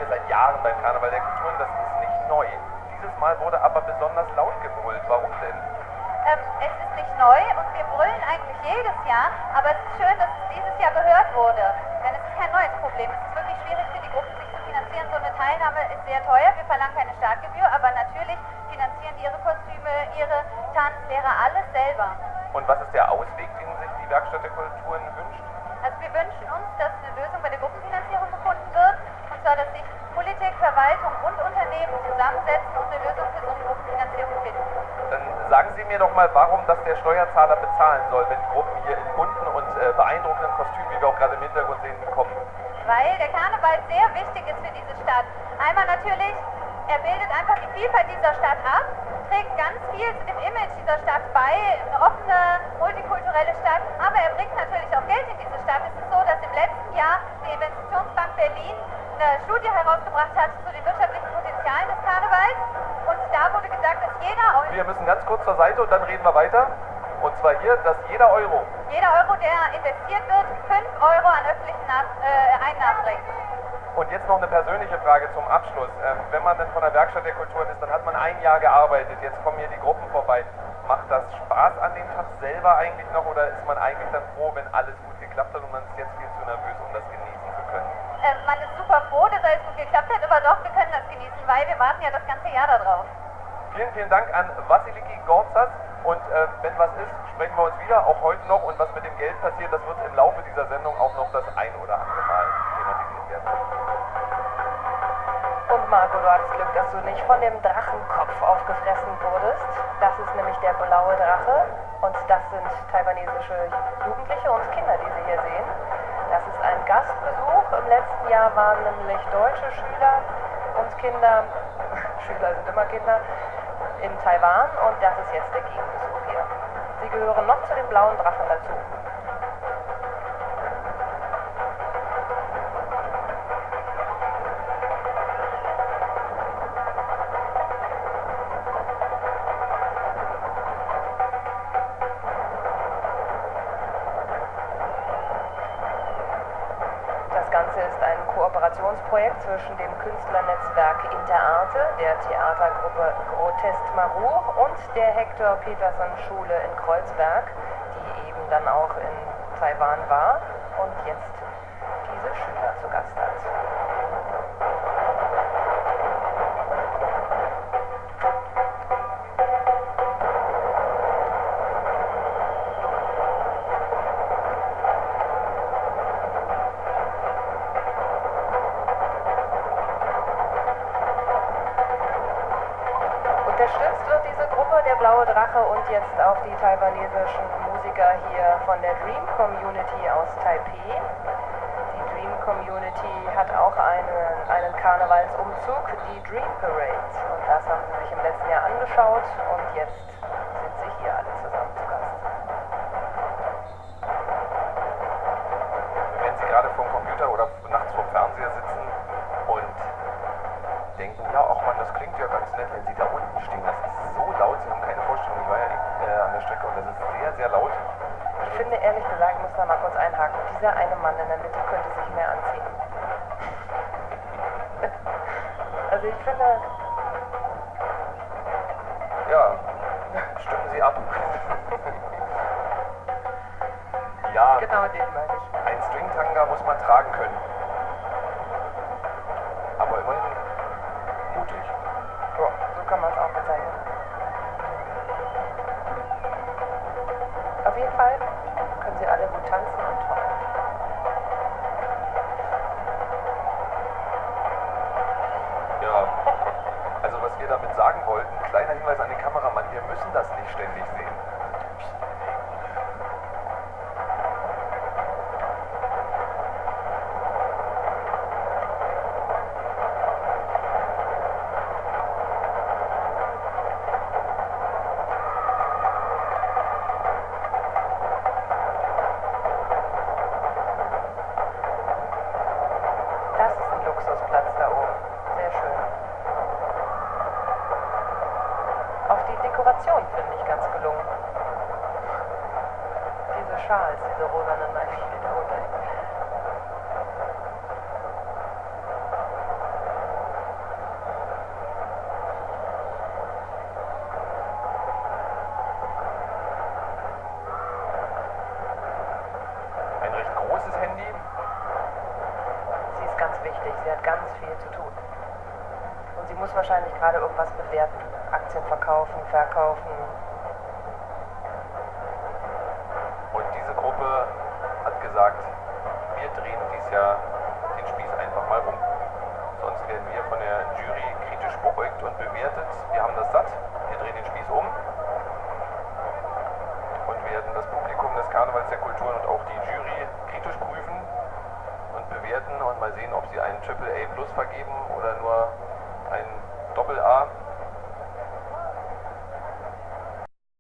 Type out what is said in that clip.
wir seit Jahren beim Karneval der Kulturen, das ist nicht neu. Dieses Mal wurde aber besonders laut gebrüllt. Warum denn? Es ist nicht neu und wir brüllen eigentlich jedes Jahr, aber es ist schön, dass es dieses Jahr gehört wurde. Denn es ist kein neues Problem. Es ist wirklich schwierig für die Gruppen, sich zu finanzieren. So eine Teilnahme ist sehr teuer. Wir verlangen keine Startgebühr, aber natürlich finanzieren die ihre Kostüme, ihre Tanzlehrer, alles selber. Und was ist der Ausweg, den sich die Werkstatt der Kulturen wünscht? Also wir wünschen uns, dass eine Lösung bei der Gruppenfinanzierung gefunden wird. Und zwar, dass sich Politik, Verwaltung und Unternehmen zusammensetzen und eine Lösung für so eine Gruppenfinanzierung finden. Dann sagen Sie mir doch mal, warum das der Steuerzahler bezahlen soll, wenn die Gruppen hier in bunten und beeindruckenden Kostümen, wie wir auch gerade im Hintergrund sehen, kommen. Weil der Karneval sehr wichtig ist für diese Stadt. Einmal natürlich, er bildet einfach die Vielfalt dieser Stadt ab, trägt ganz viel zu dem Image dieser Stadt bei, eine offene, multikulturelle Stadt, aber er bringt natürlich auch Geld in diese Stadt. Es ist so, dass im letzten Jahr die Investitionsbank Berlin eine Studie herausgebracht hat zu den wirtschaftlichen Potenzialen des Karnevals und da wurde gesagt, dass jeder Euro... Wir müssen ganz kurz zur Seite und dann reden wir weiter. Und zwar hier, dass jeder Euro, der investiert wird, 5 Euro an öffentlichen Einnahmen bringt. Und jetzt noch eine persönliche Frage zum Abschluss. Wenn man dann von der Werkstatt der Kulturen ist, dann hat man ein Jahr gearbeitet, jetzt kommen hier die Gruppen vorbei. Macht das Spaß an dem Tag selber eigentlich noch oder ist man eigentlich dann froh, wenn alles gut geklappt hat und man ist jetzt viel zu nervös, um das genießen zu können? Man ist super froh, dass alles gut geklappt hat, aber doch, wir können das genießen, weil wir warten ja das ganze Jahr darauf. Vielen, vielen Dank an Vassiliki Gorzas und wenn was ist, sprechen wir uns wieder, auch heute noch und was mit dem Geld passiert, das wird im Laufe dieser Sendung auch noch das ein oder andere Mal thematisiert werden. Und Marco, du hattest Glück, dass du nicht von dem Drachenkopf aufgefressen wurdest. Das ist nämlich der blaue Drache und das sind taiwanesische Jugendliche und Kinder, die Sie hier sehen. Das ist ein Gastbesuch. Im letzten Jahr waren nämlich deutsche Schüler und Kinder, Schüler sind immer Kinder, in Taiwan und das ist jetzt der Gegenbesuch hier. Sie gehören noch zu den blauen Drachen dazu. Das Ganze ist ein Kooperationsprojekt zwischen dem Künstlernetzwerk Interarte, der Theatergruppe Grotest Marur und der Hector Peterson Schule in Kreuzberg, die eben dann auch in Taiwan war und jetzt diese Schüler zu Gast hat. Unterstützt wird diese Gruppe, der Blaue Drache, und jetzt auch die taiwanesischen Musiker hier von der Dream Community aus Taipei. Die Dream Community hat auch einen Karnevalsumzug, die Dream Parade. Und das haben sie sich im letzten Jahr angeschaut und jetzt sind sie hier alle zusammen zu Gast. Wenn Sie gerade vor dem Computer oder nachts vor dem Fernseher sitzen und denken, ja, ach man, das klingt ja ganz nett, wenn Sie da unten stehen, das ist so laut, Sie haben keine Vorstellung, ich war ja an der Strecke und das ist sehr, sehr laut. Ich finde ehrlich gesagt, ich muss da mal kurz einhaken, dieser eine Mann in der Mitte könnte sich mehr anziehen. Also ich finde... Ja, stimmen Sie ab. Ja, Genau den meine ich. ein Stringtanga muss man tragen können. Aber immerhin mutig. Ja, so kann man es auch bezeichnen. Auf jeden Fall können sie alle gut tanzen und toll. Ja, also was wir damit sagen wollten, kleiner Hinweis an den Kameramann, wir müssen das nicht ständig sehen. Das ist ein Luxusplatz da oben. Sehr schön. Auch die Dekoration finde ich ganz gelungen. Diese Schals, diese rosanen, meine ich, die da unten. beschäftigt. Sie hat ganz viel zu tun. Und sie muss wahrscheinlich gerade irgendwas bewerten. Aktien verkaufen, verkaufen. Und diese Gruppe hat gesagt, wir drehen dieses Jahr den Spieß einfach mal um. Sonst werden wir von der Jury kritisch beäugt und bewertet. Wir haben das satt, wir drehen den Spieß um und werden das Publikum des Karnevals der Kulturen und auch die Jury kritisch prüfen und bewerten und mal sehen, ob sie einen AAA Plus vergeben oder nur ein Doppel A.